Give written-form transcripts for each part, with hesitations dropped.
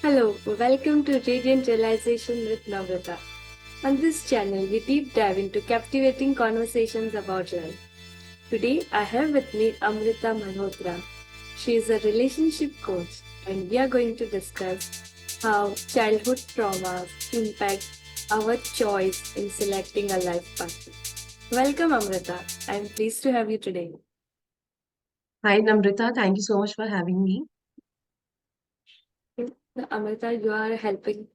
Hello, welcome to Radiant Realization with Amrita. On this channel, we deep dive into captivating conversations about life. Today, I have with me Amrita Malhotra. She is a relationship coach, and we are going to discuss how childhood traumas impact our choice in selecting a life partner. Welcome, Amrita. I am pleased to have you today. Hi, Namrita. Thank you so much for having me. Amrita, you are helping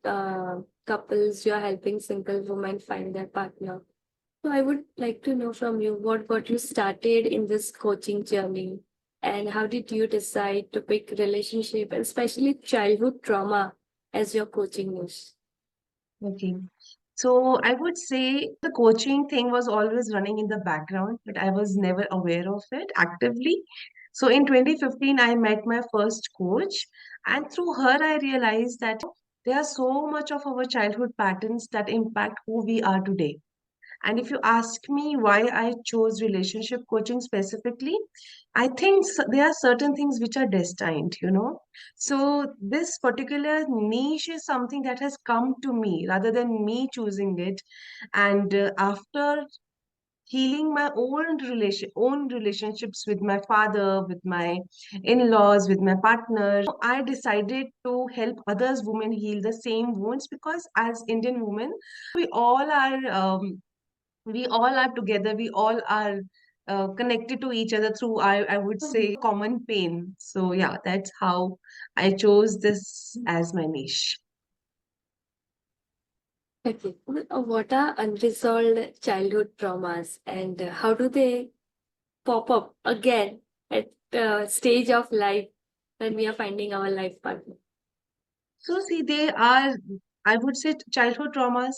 couples, you are helping single women find their partner. So I would like to know from you what got you started in this coaching journey and how did you decide to pick relationship and especially childhood trauma as your coaching niche? Okay. So I would say the coaching thing was always running in the background, but I was never aware of it actively. So in 2015, I met my first coach, and through her, I realized that there are so much of our childhood patterns that impact who we are today. And if you ask me why I chose relationship coaching specifically, I think there are certain things which are destined, you know. So this particular niche is something that has come to me rather than me choosing it. And after healing my own relationships with my father, with my in-laws, with my partner, I decided to help others women heal the same wounds because as Indian women, we all are. We all are together, we all are connected to each other through I would say common pain. So yeah, that's how I chose this as my niche. Okay. What are unresolved childhood traumas and how do they pop up again at the stage of life when we are finding our life partner? So see, they are, I would say, childhood traumas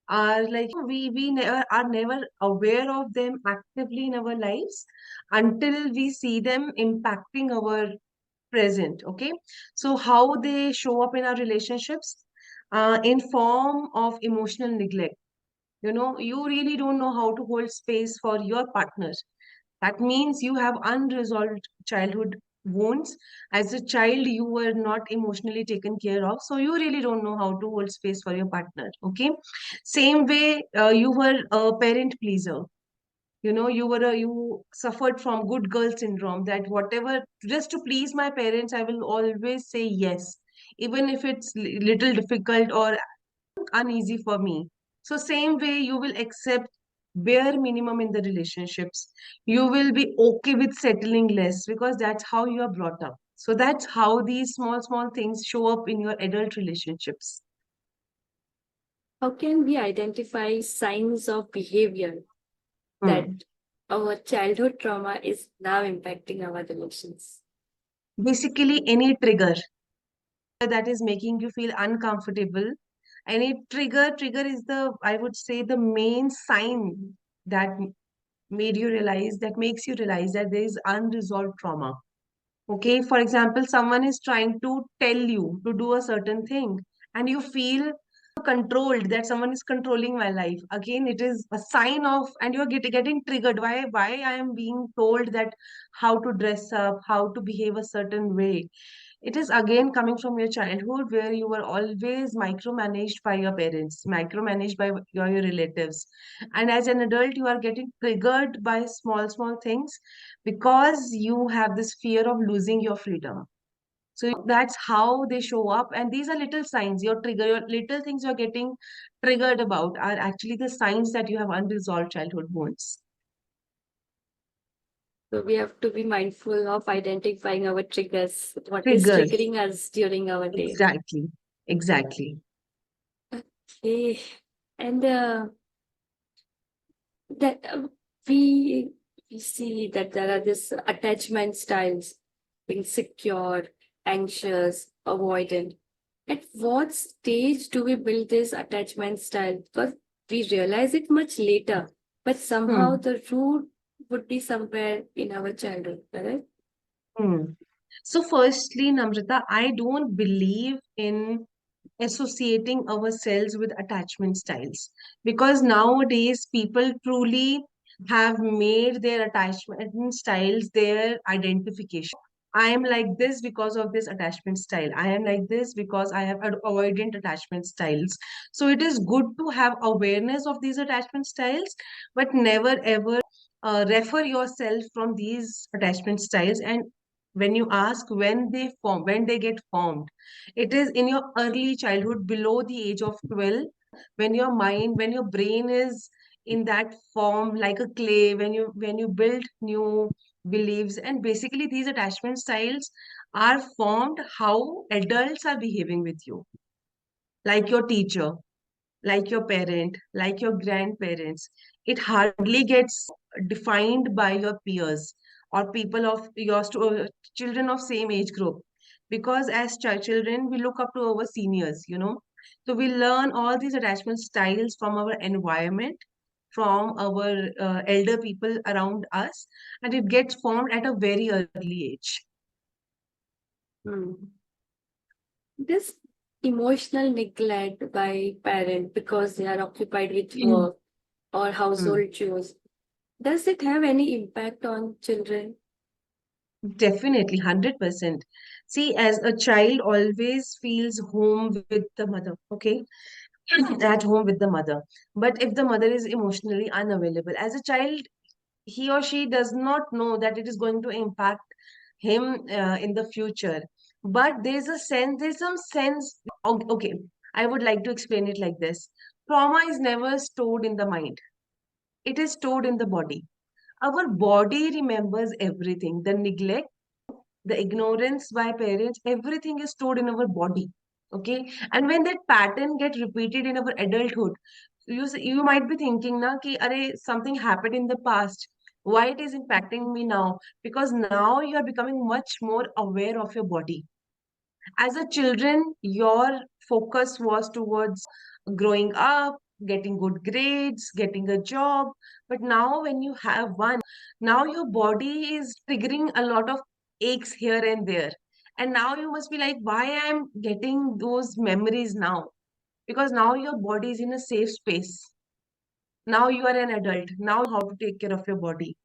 are like we never are never aware of them actively in our lives until we see them impacting our present. Okay, so how they show up in our relationships, in form of emotional neglect. You know, you really don't know how to hold space for your partner. That means you have unresolved childhood wounds. As a child, you were not emotionally taken care of, so you really don't know how to hold space for your partner. Okay, same way, you were a parent pleaser. You know, you suffered from good girl syndrome, that whatever, just to please my parents, I will always say yes, even if it's little difficult or uneasy for me. So same way you will accept bare minimum in the relationships. You will be okay with settling less because that's how you are brought up. So that's how these small things show up in your adult relationships. How can we identify signs of behavior that Hmm. our childhood trauma is now impacting our relations? Basically, any trigger that is making you feel uncomfortable, any trigger is the, I would say, the main sign that made you realize, that makes you realize that there is unresolved trauma. Okay, for example, someone is trying to tell you to do a certain thing, and you feel controlled, that someone is controlling my life. Again, it is a sign of, and you're getting triggered. Why I am being told that how to dress up, how to behave a certain way. It is again coming from your childhood where you were always micromanaged by your parents, micromanaged by your relatives. And as an adult, you are getting triggered by small things because you have this fear of losing your freedom. So that's how they show up. And these are little signs. Your trigger, your little things you're getting triggered about are actually the signs that you have unresolved childhood wounds. So we have to be mindful of identifying our triggers, what is Triggers. triggering us during our day. Exactly. Exactly. Okay. And that we we see that there are these attachment styles, being secure, anxious, avoidant. At what stage do we build this attachment style? Because we realize it much later, but somehow Hmm. the root would be somewhere in our childhood, correct? Hmm. So, firstly, Namrita, I don't believe in associating ourselves with attachment styles because nowadays people truly have made their attachment styles their identification. I am like this because of this attachment style. I am like this because I have avoidant attachment styles. So it is good to have awareness of these attachment styles, but never ever refer yourself from these attachment styles. And when you ask when they get formed, it is in your early childhood below the age of 12, when your brain is in that form like a clay, when you build new beliefs, and basically these attachment styles are formed how adults are behaving with you, like your teacher, like your parent, like your grandparents. It hardly gets defined by your peers or people of children of same age group, because as children we look up to our seniors, so we learn all these attachment styles from our environment, from our elder people around us, and it gets formed at a very early age. Hmm. This emotional neglect by parent because they are occupied with Mm. work or Mm. household chores, does it have any impact on children? Definitely, 100%. See, as a child always feels home with the mother, okay? At home with the mother. But if the mother is emotionally unavailable, as a child, he or she does not know that it is going to impact him in the future. But there's some sense. Okay, I would like to explain it like this. Trauma is never stored in the mind, it is stored in the body. Our body remembers everything. The neglect, the ignorance by parents, everything is stored in our body. Okay. And when that pattern get repeated in our adulthood, you might be thinking na ki are something happened in the past, why it is impacting me now, because now you are becoming much more aware of your body. As a children, your focus was towards growing up, getting good grades, getting a job. But now when you have one, now your body is triggering a lot of aches here and there. And now you must be like, why I'm getting those memories now? Because now your body is in a safe space. Now you are an adult. Now how to take care of your body.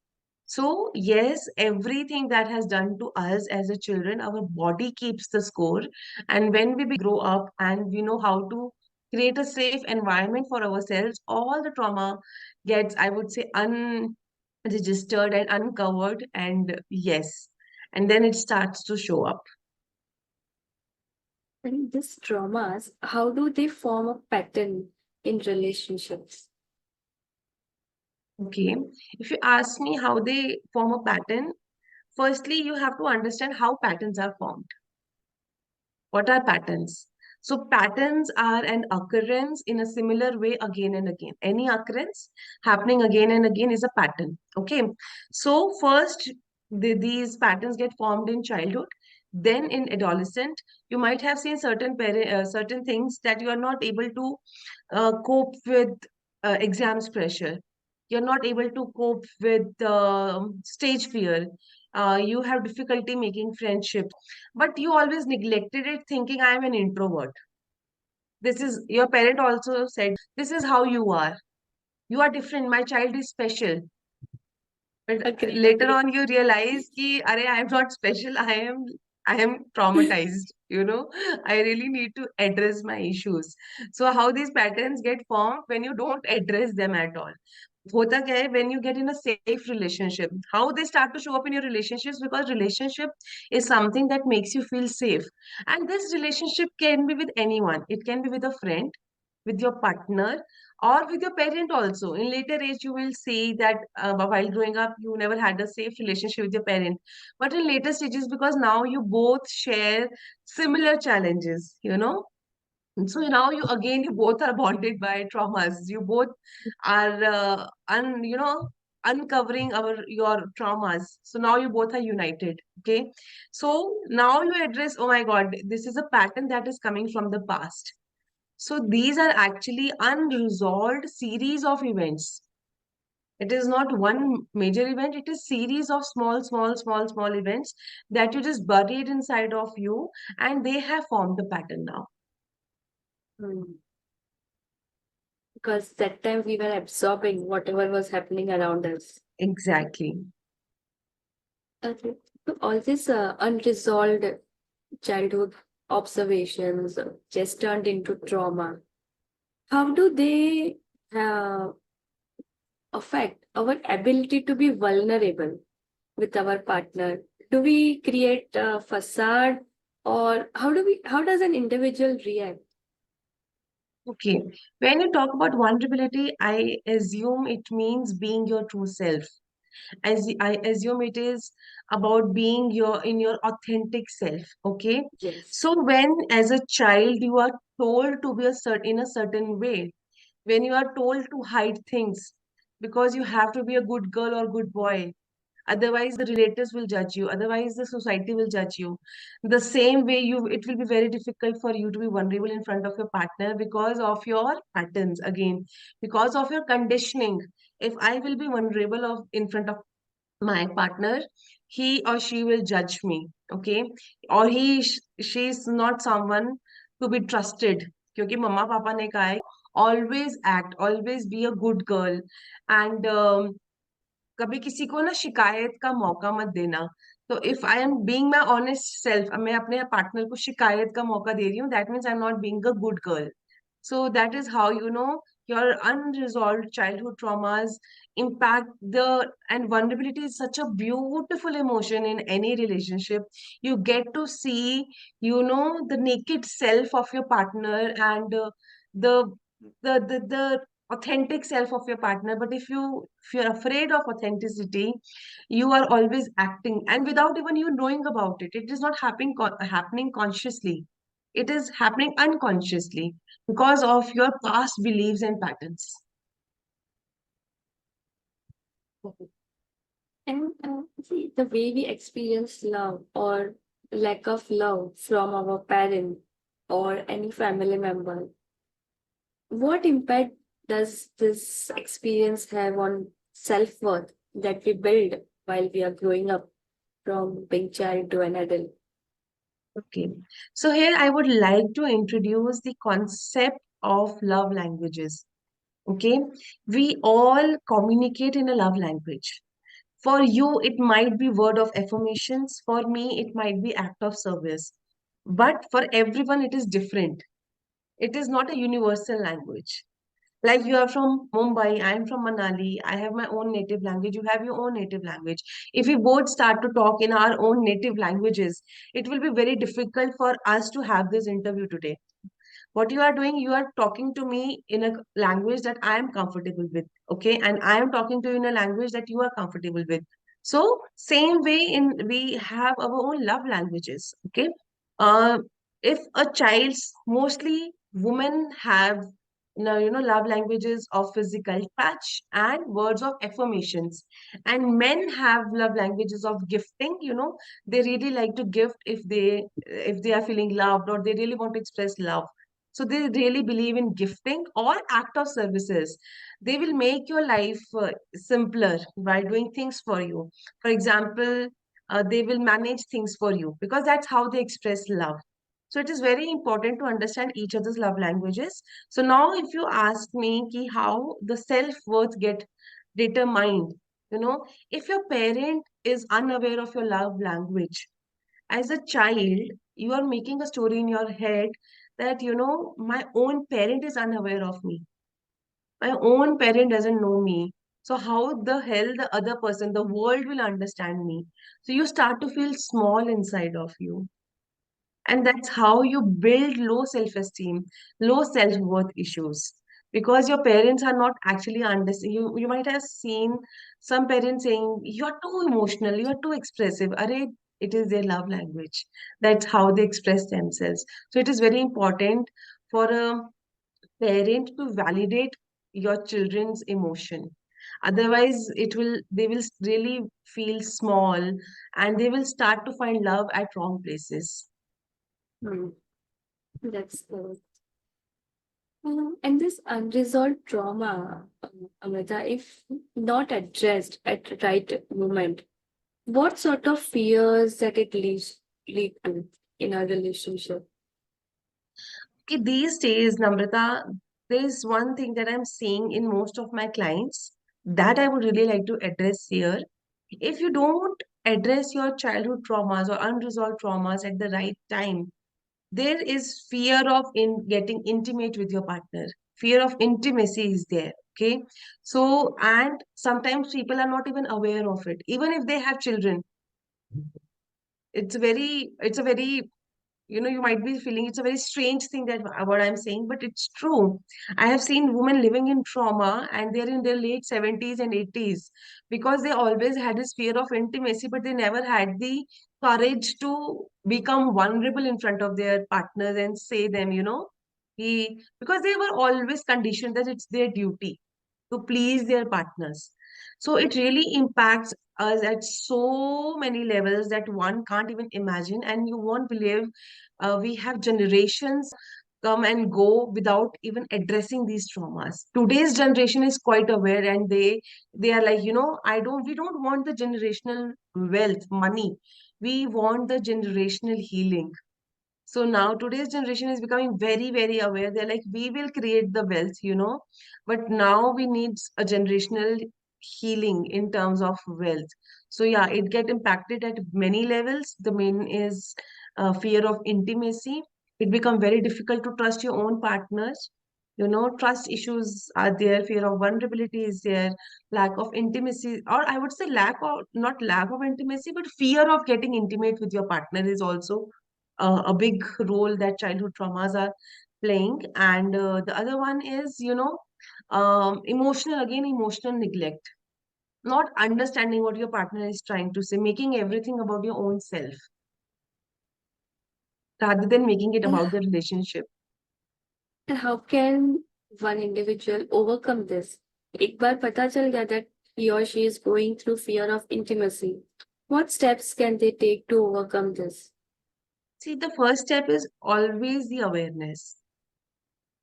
So, yes, everything that has done to us as a children, our body keeps the score. And when we grow up and we know how to create a safe environment for ourselves, all the trauma gets, I would say, unregistered and uncovered. And yes, and then it starts to show up. And these traumas, how do they form a pattern in relationships? Okay. If you ask me how they form a pattern, firstly, you have to understand how patterns are formed. What are patterns? So patterns are an occurrence in a similar way again and again. Any occurrence happening again and again is a pattern. Okay. So first, these patterns get formed in childhood. Then in adolescent, you might have seen certain things that you are not able to cope with exams pressure. You're not able to cope with stage fear. You have difficulty making friendships, but you always neglected it, thinking I am an introvert. This is your parent also said, this is how you are. You are different. My child is special. But Agree, later agree. on, you realize ki, Arey, I am not special. I am traumatized. I really need to address my issues. So how these patterns get formed when you don't address them at all. होता क्या है when you get in a safe relationship, how they start to show up in your relationships, because relationship is something that makes you feel safe. And this relationship can be with anyone. It can be with a friend, with your partner, or with your parent also. In later age you will see that while growing up you never had a safe relationship with your parent, but in later stages, because now you both share similar challenges, so now you both are bonded by traumas. You both are uncovering your traumas. So now you both are united. Okay. So now you address, oh my God, this is a pattern that is coming from the past. So these are actually unresolved series of events. It is not one major event, it is series of small events that you just buried inside of you, and they have formed the pattern now. Hmm. Because that time we were absorbing whatever was happening around us. Exactly. Okay. So all this unresolved childhood observations just turned into trauma. How do they uh, affect our ability to be vulnerable with our partner? Do we create a facade, or how does an individual react? Okay. When you talk about vulnerability, I assume it means being your true self. As I assume it is about being your in your authentic self. Okay. Yes. So when as a child you are told to be a certain in a certain way, when you are told to hide things because you have to be a good girl or good boy, otherwise the relatives will judge you, otherwise the society will judge you, the same way you it will be very difficult for you to be vulnerable in front of your partner because of your patterns again, because of your conditioning. If I will be vulnerable of in front of my partner, he or she will judge me. Okay. Or she is not someone to be trusted, क्योंकि मम्मा पापा ने कहा है always act, always be a good girl, and कभी किसी को ना शिकायत का मौका मत देना. तो if I am being my honest self, मैं अपने पार्टनर को शिकायत का मौका दे रही हूँ, that means I am not being a good girl. So that is how your unresolved childhood traumas impact the and vulnerability is such a beautiful emotion in any relationship. You get to see, the naked self of your partner, and the the authentic self of your partner. But if you're afraid of authenticity, you are always acting, and without even you knowing about it. It is not happening consciously. It is happening unconsciously because of your past beliefs and patterns. And see, the way we experience love or lack of love from our parent or any family member, what impact does this experience have on self-worth that we build while we are growing up from being child to an adult? Okay. So here I would like to introduce the concept of love languages. Okay. We all communicate in a love language. For you, it might be word of affirmations. For me, it might be act of service. But for everyone, it is different. It is not a universal language. Like you are from Mumbai, I'm from Manali, I have my own native language, you have your own native language. If we both start to talk in our own native languages, it will be very difficult for us to have this interview today. What you are doing, you are talking to me in a language that I am comfortable with, okay? And I am talking to you in a language that you are comfortable with. So, same way in we have our own love languages, okay? Uh, if a child's mostly women have love languages of physical touch and words of affirmations, and men have love languages of gifting. They really like to gift if they are feeling loved or they really want to express love, so they really believe in gifting or act of services. They will make your life simpler by doing things for you. For example, they will manage things for you because that's how they express love. So it is very important to understand each other's love languages. So now if you ask me ki how the self-worth get determined, if your parent is unaware of your love language, as a child, you are making a story in your head that, my own parent is unaware of me. My own parent doesn't know me. So how the hell the other person, the world will understand me? So you start to feel small inside of you. And that's how you build low self-esteem, low self-worth issues. Because your parents are not actually understanding. You might have seen some parents saying, "You're too emotional, you're too expressive." Array, it is their love language. That's how they express themselves. So it is very important for a parent to validate your children's emotion. Otherwise, they will really feel small and they will start to find love at wrong places. Hmm, that's good. And this unresolved trauma, Amrita, if not addressed at the right moment, what sort of fears that it lead to in a relationship? Okay, these days, Namrata, there's one thing that I'm seeing in most of my clients that I would really like to address here. If you don't address your childhood traumas or unresolved traumas at the right time, there is fear of in getting intimate with your partner. Fear of intimacy is there. Okay. So, and sometimes people are not even aware of it. Even if they have children, it's a very, you might be feeling it's a very strange thing that what I'm saying, but it's true. I have seen women living in trauma and they're in their late 70s and 80s because they always had this fear of intimacy, but they never had the courage to become vulnerable in front of their partners and say them, because they were always conditioned that it's their duty to please their partners. So it really impacts us at so many levels that one can't even imagine. And you won't believe, we have generations come and go without even addressing these traumas. Today's generation is quite aware, and they are like, we don't want the generational wealth, money. We want the generational healing. So now today's generation is becoming very, very aware. They're like, we will create the wealth, but now we need a generational healing in terms of wealth. So yeah, it get impacted at many levels. The main is fear of intimacy. It become very difficult to trust your own partners. Trust issues are there, fear of vulnerability is there, lack of intimacy, or I would say not lack of intimacy, but fear of getting intimate with your partner is also a big role that childhood traumas are playing. And the other one is, emotional neglect, not understanding what your partner is trying to say, making everything about your own self rather than making it And about the relationship. and how can one individual overcome this? एक बार पता चल गया that he or she is going through fear of intimacy. What steps can they take to overcome this? See, the first step is always the awareness.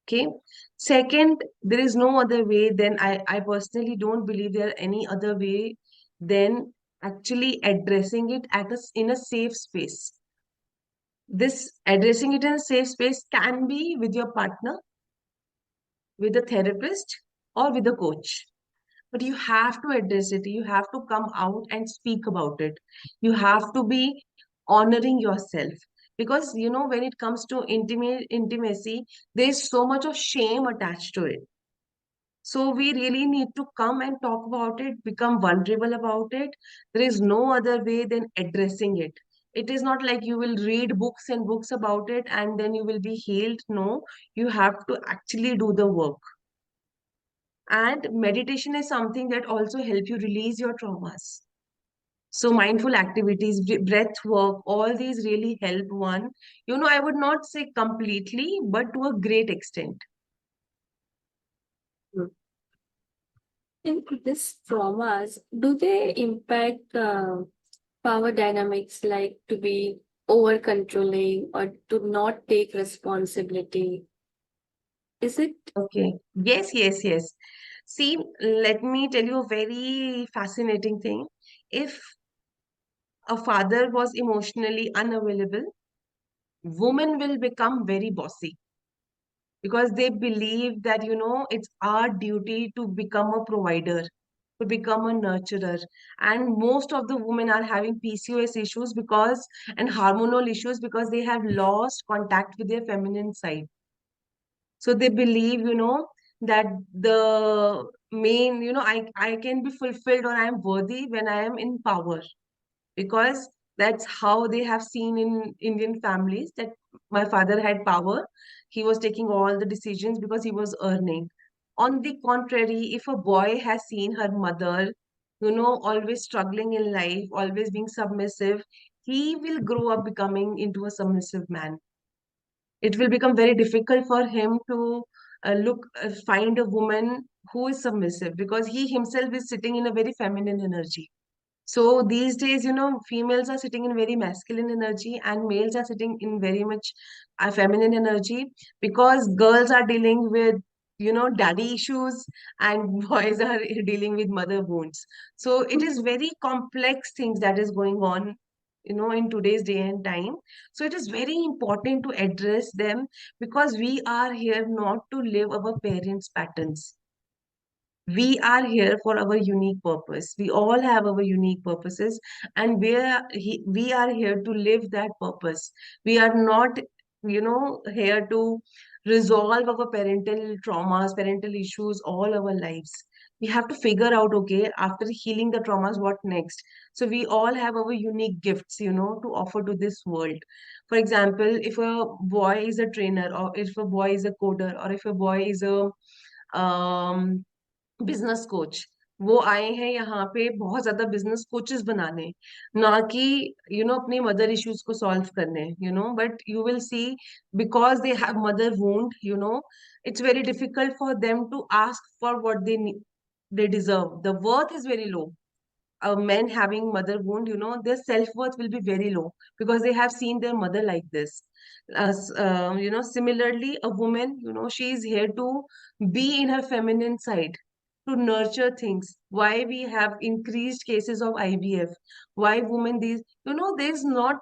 Okay. Second, there is no other way. Then I personally don't believe there are any other way than actually addressing it in a safe space. This addressing it in a safe space can be with your partner, with a therapist, or with a coach. But you have to address it. You have to come out and speak about it. You have to be honoring yourself. Because, when it comes to intimacy, there's so much of shame attached to it. So we really need to come and talk about it, become vulnerable about it. There is no other way than addressing it. It is not like you will read books and books about it and then you will be healed. No, you have to actually do the work. And meditation is something that also help you release your traumas. So mindful activities, breath work, all these really help one. I would not say completely, but to a great extent. In these traumas, do they impact power dynamics, like to be over controlling or to not take responsibility? Is it? Okay. Yes, yes, yes. See, let me tell you a very fascinating thing. If a father was emotionally unavailable, women will become very bossy because they believe that, it's our duty to become a provider, to become a nurturer. And most of the women are having PCOS issues and hormonal issues because they have lost contact with their feminine side. So they believe, that the main, I can be fulfilled or I am worthy when I am in power, because that's how they have seen in Indian families that my father had power. He was taking all the decisions because he was earning. On the contrary, if a boy has seen her mother, always struggling in life, always being submissive, he will grow up becoming into a submissive man. It will become very difficult for him to find a woman who is submissive because he himself is sitting in a very feminine energy. So these days, females are sitting in very masculine energy and males are sitting in very much feminine energy because girls are dealing with, daddy issues and boys are dealing with mother wounds. So it is very complex things that is going on, in today's day and time. So it is very important to address them because we are here not to live our parents' patterns. We are here for our unique purpose. We all have our unique purposes, and we are here to live that purpose. We are not, here to resolve our parental traumas, parental issues all our lives. We have to figure out, okay, after healing the traumas, what next? So we all have our unique gifts, to offer to this world. For example, if a boy is a trainer, or if a boy is a coder, or if a boy is a um, business coach, वो आए हैं यहाँ पे बहुत ज्यादा business coaches बनाने, ना कि अपनी मदर इश्यूज को सॉल्व करने, but you will see, because they have mother wound, it's very difficult for them to ask for what they deserve. The worth is very low. Men having mother wound, their self-worth will be very low because they have seen their mother like this. Similarly, a woman, she is here to be in her feminine side, to nurture things. Why we have increased cases of IVF? Why women these, there's not,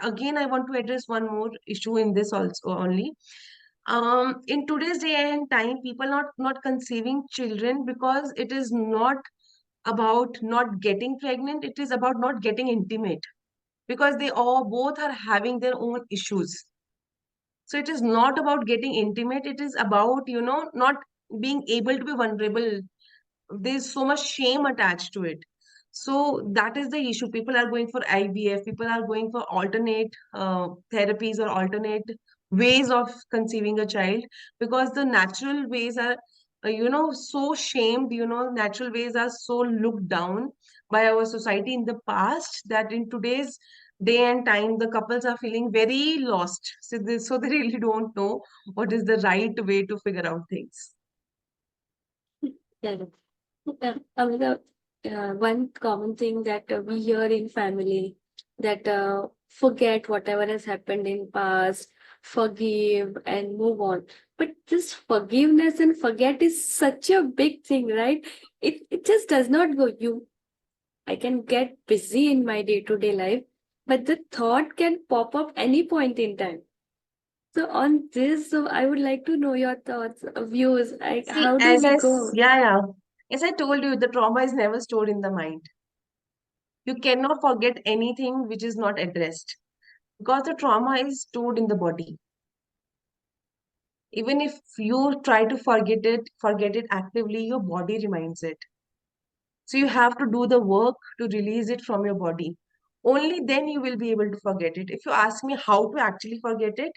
again, I want to address one more issue in this also only. In today's day and time, people not conceiving children because it is not about not getting pregnant, it is about not getting intimate, because they all both are having their own issues. So it is not about getting intimate, it is about, not being able to be vulnerable. There's so much shame attached to it. So that is the issue. People are going for IVF, people are going for alternate therapies or alternate ways of conceiving a child, because the natural ways are, so shamed, natural ways are so looked down by our society in the past, that in today's day and time, the couples are feeling very lost. So they really don't know what is the right way to figure out things. Yeah. Amrita, one common thing that we hear in family, that forget whatever has happened in past, forgive and move on. But this forgiveness and forget is such a big thing, right? It just does not go. I can get busy in my day-to-day life, but the thought can pop up any point in time. So on this, so I would like to know your thoughts, views. Like, See, how do we go? yeah. As I told you, the trauma is never stored in the mind. You cannot forget anything which is not addressed, because the trauma is stored in the body. Even if you try to forget it actively, your body reminds it. So you have to do the work to release it from your body. Only then you will be able to forget it. If you ask me how to actually forget it,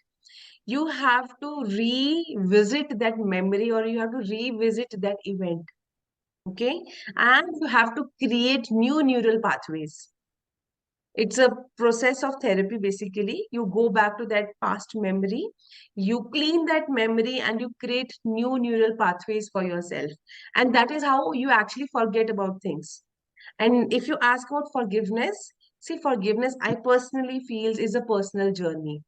you have to revisit that memory, or you have to revisit that event. Okay, and you have to create new neural pathways. It's a process of therapy. Basically, you go back to that past memory, you clean that memory, and you create new neural pathways for yourself, and that is how you actually forget about things. And if you ask about forgiveness, see, forgiveness, I personally feel, is a personal journey.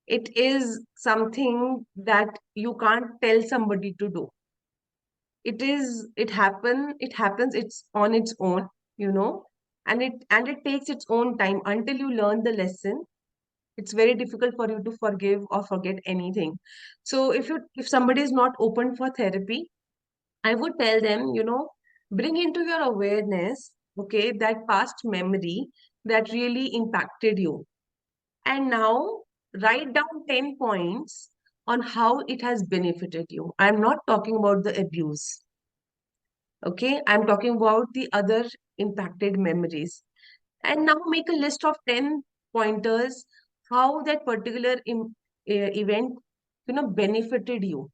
It is something that you can't tell somebody to do. It happens, it's on its own, you know and it takes its own time until you learn the lesson. It's very difficult for you to forgive or forget anything. So if somebody is not open for therapy, I would tell them, bring into your awareness, okay, that past memory that really impacted you, and now write down 10 points on how it has benefited you. I'm not talking about the abuse. Okay, I'm talking about the other impacted memories. And now make a list of 10 pointers how that particular event, benefited you.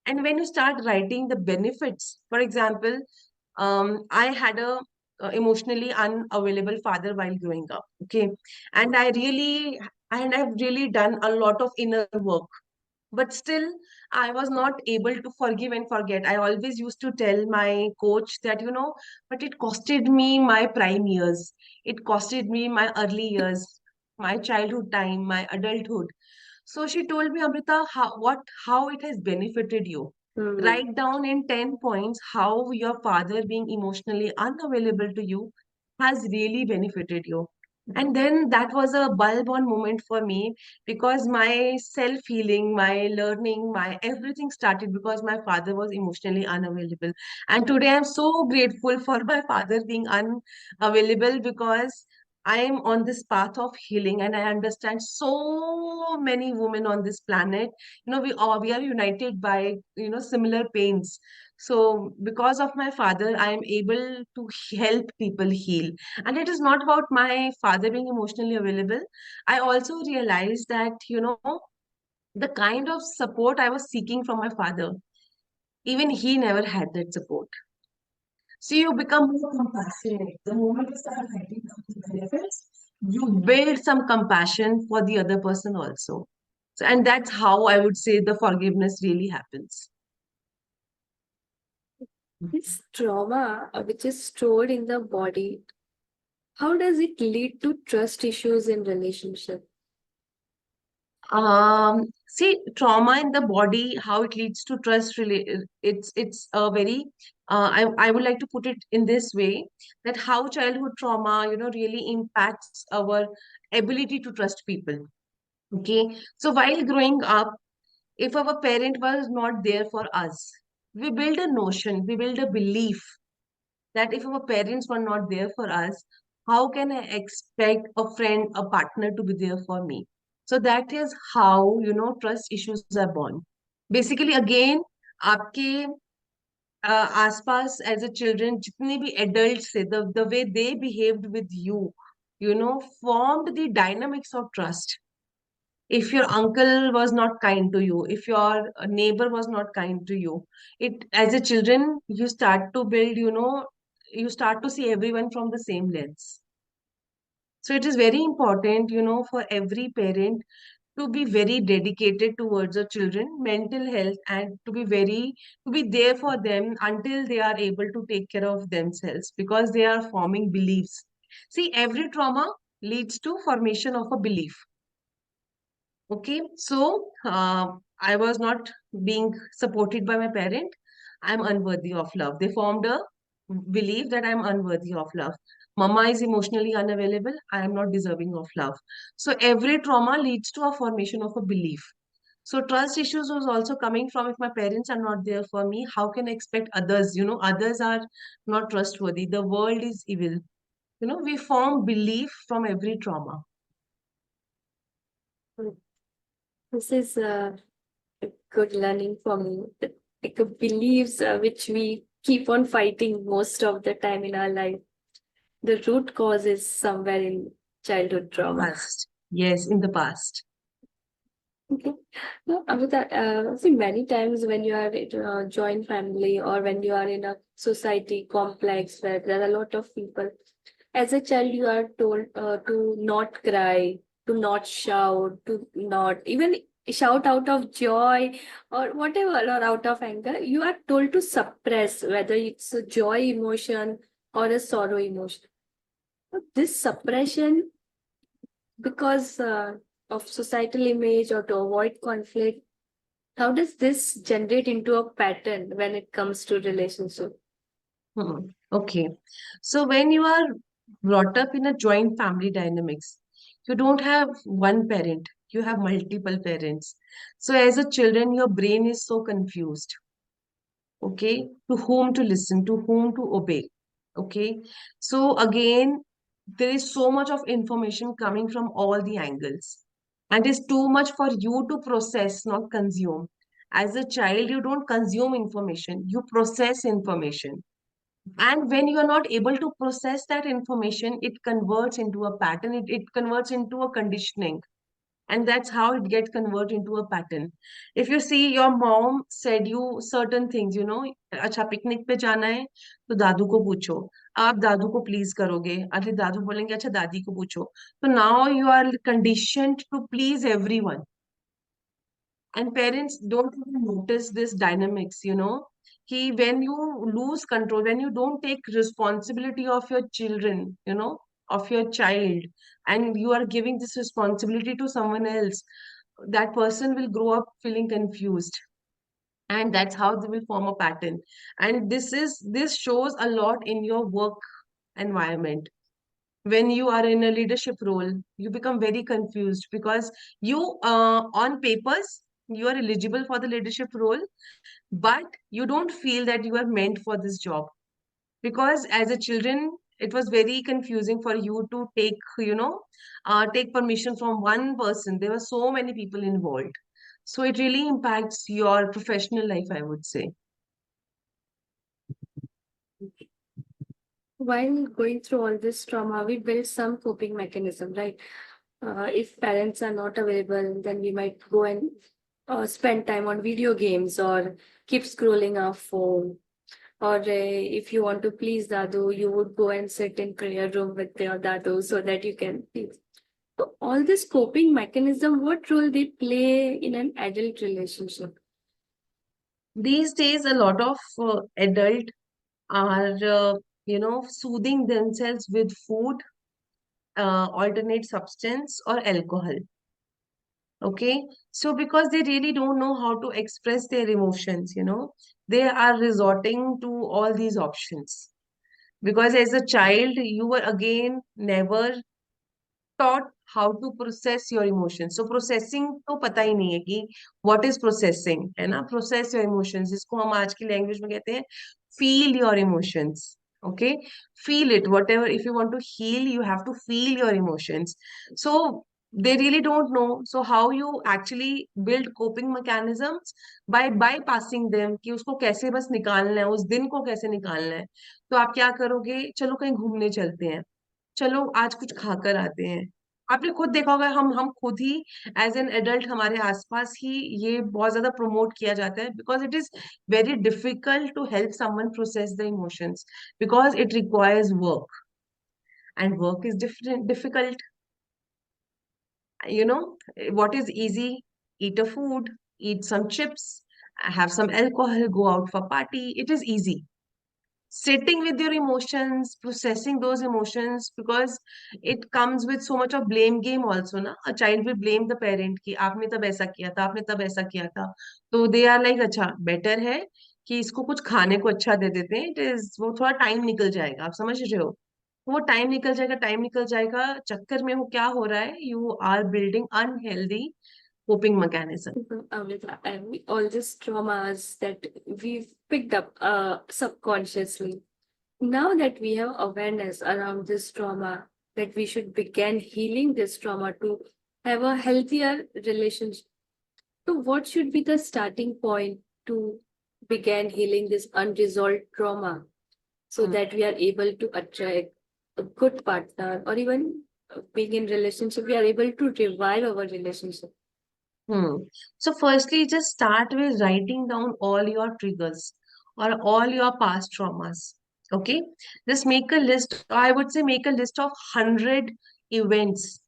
And when you start writing the benefits, for example, I had a emotionally unavailable father while growing up. Okay, and I've really done a lot of inner work, but still I was not able to forgive and forget. I always used to tell my coach that, but it costed me my prime years, it costed me my early years, my childhood time, my adulthood. So she told me, Amrita, how it has benefited you. Hmm. Write down in 10 points how your father being emotionally unavailable to you has really benefited you. And then that was a bulb on moment for me, because my self healing, my learning, my everything started because my father was emotionally unavailable. And today I'm so grateful for my father being unavailable, because I am on this path of healing, and I understand so many women on this planet. We are united by similar pains. So because of my father, I am able to help people heal. And it is not about my father being emotionally available. I also realized that, the kind of support I was seeking from my father, even he never had that support. So you become more compassionate. The moment you start writing down the benefits, you build some compassion for the other person also. So, and that's how I would say the forgiveness really happens. This trauma, which is stored in the body, how does it lead to trust issues in relationship? See, trauma in the body, how it leads to trust. It's a very. I would like to put it in this way, that how childhood trauma, really impacts our ability to trust people. Okay, so while growing up, if our parent was not there for us, we build a notion, we build a belief that if our parents were not there for us, how can I expect a friend, a partner to be there for me? So that is how, trust issues are born. Basically, again, आपके आसपास as a children, जितने भी adults थे, the way they behaved with you, formed the dynamics of trust. If your uncle was not kind to you, if your neighbor was not kind to you, it as a children you start to build, you start to see everyone from the same lens. So it is very important, for every parent to be very dedicated towards the children mental health, and to be there for them until they are able to take care of themselves, because they are forming beliefs. See, every trauma leads to formation of a belief. Okay, so I was not being supported by my parent. I'm unworthy of love. They formed a belief that I'm unworthy of love. Mama is emotionally unavailable. I am not deserving of love. So every trauma leads to a formation of a belief. So trust issues was also coming from, if my parents are not there for me, how can I expect others? Others are not trustworthy. The world is evil. We form belief from every trauma. This is a good learning for me. Like beliefs which we keep on fighting most of the time in our life. The root cause is somewhere in childhood trauma. Past. Yes, in the past. Okay. No, Amrita, see, many times when you are in a joint family or when you are in a society complex where there are a lot of people, as a child, you are told to not cry, to not shout, to not even shout out of joy or whatever, or out of anger. You are told to suppress, whether it's a joy emotion or a sorrow emotion. This suppression, because of societal image or to avoid conflict, how does this generate into a pattern when it comes to relationship? Okay. So when you are brought up in a joint family dynamics, you don't have one parent, you have multiple parents. So as a children, your brain is so confused. Okay. To whom to listen, to whom to obey. Okay. So again, there is so much of information coming from all the angles. And it's too much for you to process, not consume. As a child, you don't consume information, you process information. And when you are not able to process that information, it converts into a pattern, it converts into a conditioning. And that's how it gets converted into a pattern. If you see, your mom said you certain things, अच्छा picnic पे जाना है तो दादू को पूछो, आप दादू को please करोगे, अरे दादू बोलेंगे अच्छा दादी को पूछो. So now you are conditioned to please everyone. And parents don't even notice this dynamics, when you lose control, when you don't take responsibility of your children, of your child, and you are giving this responsibility to someone else, that person will grow up feeling confused. And that's how they will form a pattern. And this shows a lot in your work environment. when you are in a leadership role, you become very confused because you, on papers, you are eligible for the leadership role, but you don't feel that you are meant for this job. Because as a children, it was very confusing for you to take, take permission from one person. There were so many people involved. So it really impacts your professional life, I would say. While going through all this trauma, we build some coping mechanism, right? If parents are not available, then we might go and spend time on video games or keep scrolling our phone. Or if you want to please Dadu, you would go and sit in prayer room with your Dadu so that you can please. So all this coping mechanism, what role they play in an adult relationship? These days, a lot of adult are, soothing themselves with food, alternate substance, or alcohol. Okay. So because they really don't know how to express their emotions, they are resorting to all these options. Because as a child, you were again never taught how to process your emotions. So processing तो पता ही नहीं है कि what is processing, है ना? Process your emotions, जिसको हम आज की language में कहते हैं feel your emotions. Okay, feel it. Whatever, if you want to heal, you have to feel your emotions. So they really don't know. So how you actually build coping mechanisms? By bypassing them, कि उसको कैसे बस निकालना है, उस दिन को कैसे निकालना है. तो आप क्या करोगे? चलो कहीं घूमने चलते हैं, चलो आज कुछ खाकर आते हैं. आपने खुद देखा होगा, हम खुद ही एज एन एडल्ट हमारे आसपास ही ये बहुत ज्यादा प्रमोट किया जाता है, because it is very difficult to help someone process the emotions, because it requires work, and work is different difficult. What is easy? Eat a food, eat some chips, have some alcohol, go out for party. It is easy. Sitting with your emotions, processing those emotions, because it comes with so much of blame game also, na? A child will blame the parent कि आपने तब ऐसा किया था, आपने तब ऐसा किया था. तो they are like, अच्छा better है कि इसको कुछ खाने को अच्छा दे देते हैं. It is, वो थोड़ा टाइम निकल जाएगा, आप समझ रहे हो? वो टाइम निकल जाएगा चक्कर में वो क्या हो रहा है, you are building unhealthy coping mechanism. Amrita, and all these traumas that we've picked up subconsciously. Now that we have awareness around this trauma, that we should begin healing this trauma to have a healthier relationship. So, what should be the starting point to begin healing this unresolved trauma so Hmm. that we are able to attract a good partner, or even being in relationship, we are able to revive our relationship? Hmm. So firstly, just start with writing down all your triggers or all your past traumas. Okay. Just make a list. I would say make a list of 100 events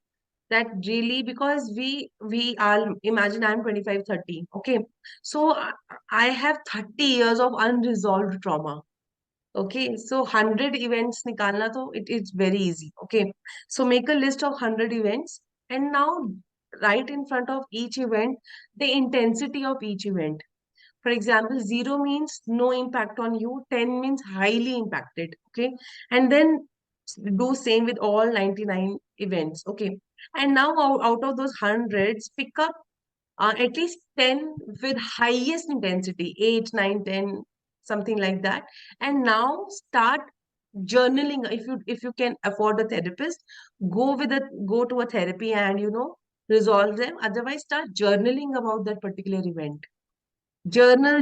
that really, because we are, imagine I'm 25, 30. Okay. So I have 30 years of unresolved trauma. Okay, so 100 events nikalna, to it is very easy. Okay, so make a list of 100 events, and now write in front of each event the intensity of each event. For example, 0 means no impact on you, 10 means highly impacted. Okay, and then do same with all 99 events. Okay, and now out of those hundreds, pick up at least 10 with highest intensity, 8, 9, 10, something like that. And now start journaling. If you can afford a therapist, go to a therapy and resolve them. Otherwise, start journaling about that particular event. Journal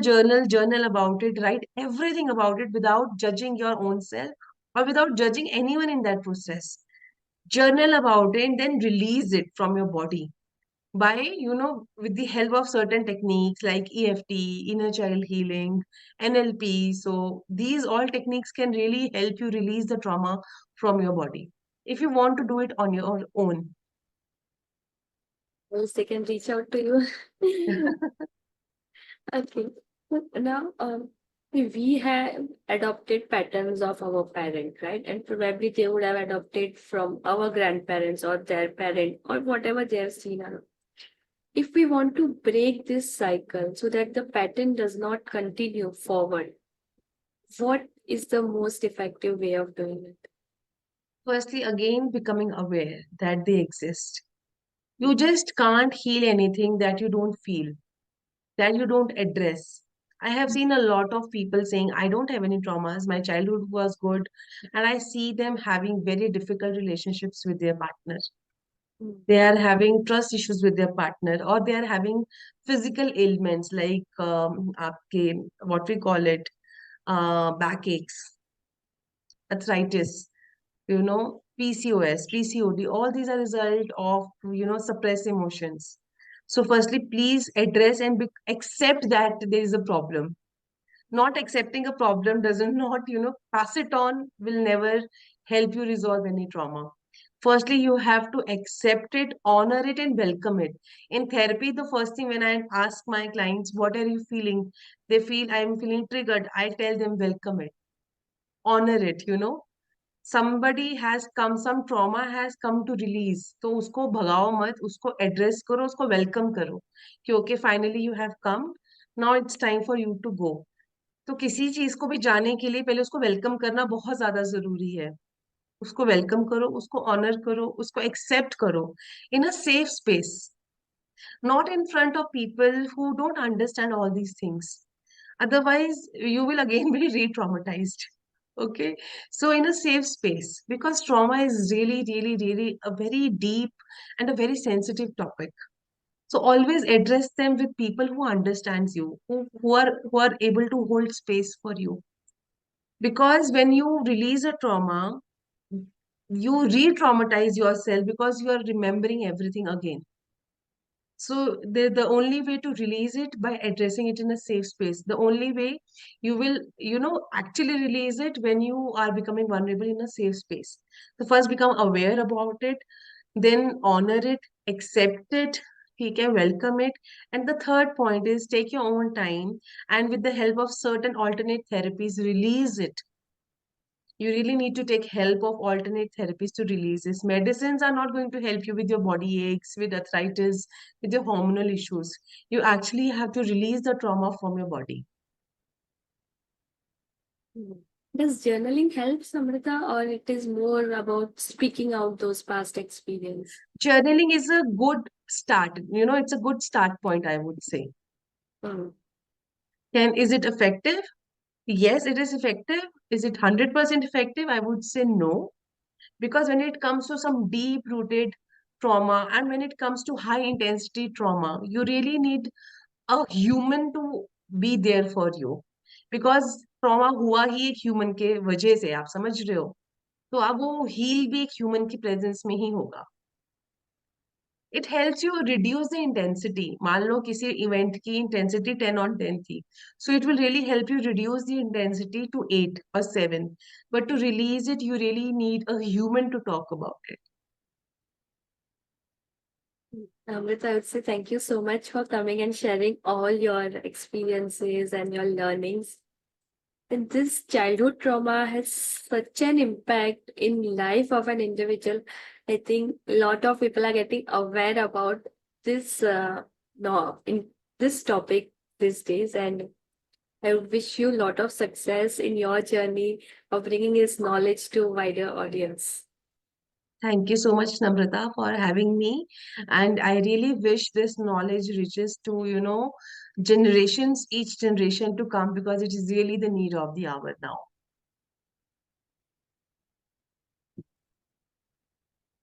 about it. Write everything about it without judging your own self or without judging anyone in that process. Journal about it and then release it from your body by, with the help of certain techniques like EFT, inner child healing, NLP. So these all techniques can really help you release the trauma from your body if you want to do it on your own. Else they can reach out to you. Okay. Now, we have adopted patterns of our parent, right? And probably they would have adopted from our grandparents or their parent or whatever they have seen. If we want to break this cycle so that the pattern does not continue forward, what is the most effective way of doing it? Firstly, again, becoming aware that they exist. You just can't heal anything that you don't feel, that you don't address. I have seen a lot of people saying, I don't have any traumas, my childhood was good, and I see them having very difficult relationships with their partner. Mm. They are having trust issues with their partner, or they are having physical ailments like what we call it, backaches, arthritis, PCOS, PCOD, all these are result of, suppressed emotions. So firstly, please address and accept that there is a problem. Not accepting a problem doesn't not, pass it on will never help you resolve any trauma. Firstly, you have to accept it, honor it, and welcome it. In therapy, the first thing when I ask my clients, what are you feeling? They feel I'm feeling triggered. I tell them, welcome it, honor it. Somebody has come, some trauma has come to release, तो उसको भगाओ मत, उसको address करो, उसको welcome करो कि okay finally you have come, now it's time for you to go. तो किसी चीज को भी जाने के लिए पहले उसको वेलकम करना बहुत ज्यादा जरूरी है. उसको वेलकम करो, उसको ऑनर करो, उसको एक्सेप्ट करो in a safe space, not in front of people who don't understand all these things. Otherwise, you will again be re-traumatized. Okay. So in a safe space, because trauma is really, really, really a very deep and a very sensitive topic. So always address them with people who understands you, who are able to hold space for you. Because when you release a trauma, you re-traumatize yourself because you are remembering everything again. So the only way to release it by addressing it in a safe space. The only way you will, actually release it when you are becoming vulnerable in a safe space. So first become aware about it, then honor it, accept it, you can welcome it. And the third point is take your own time and with the help of certain alternate therapies, release it. You really need to take help of alternate therapies to release this. Medicines are not going to help you with your body aches, with arthritis, with your hormonal issues. You actually have to release the trauma from your body. Mm. Does journaling help, Amrita, or it is more about speaking out those past experience? Journaling is a good start. It's a good start point, I would say. Mm. Is it effective? Yes, it is effective. Is it 100% effective? I would say no. Because when it comes to some deep rooted trauma and when it comes to high intensity trauma, you really need a human to be there for you. Because trauma हुआ ही एक human के वजह से, आप समझ रहे हो, तो अब वो heal भी एक human की presence में ही होगा. It helps you reduce the intensity. मान लो किसी event की intensity 10 on 10 थी, so it will really help you reduce the intensity to 8 or 7. But to release it, you really need a human to talk about it. Amrita, I would say thank you so much for coming and sharing all your experiences and your learnings. And this childhood trauma has such an impact in life of an individual. I think a lot of people are getting aware about this no in this topic these days, and I wish you a lot of success in your journey of bringing this knowledge to a wider audience. Thank you so much, Namrata, for having me. And I really wish this knowledge reaches to, generations, each generation to come, because it is really the need of the hour now.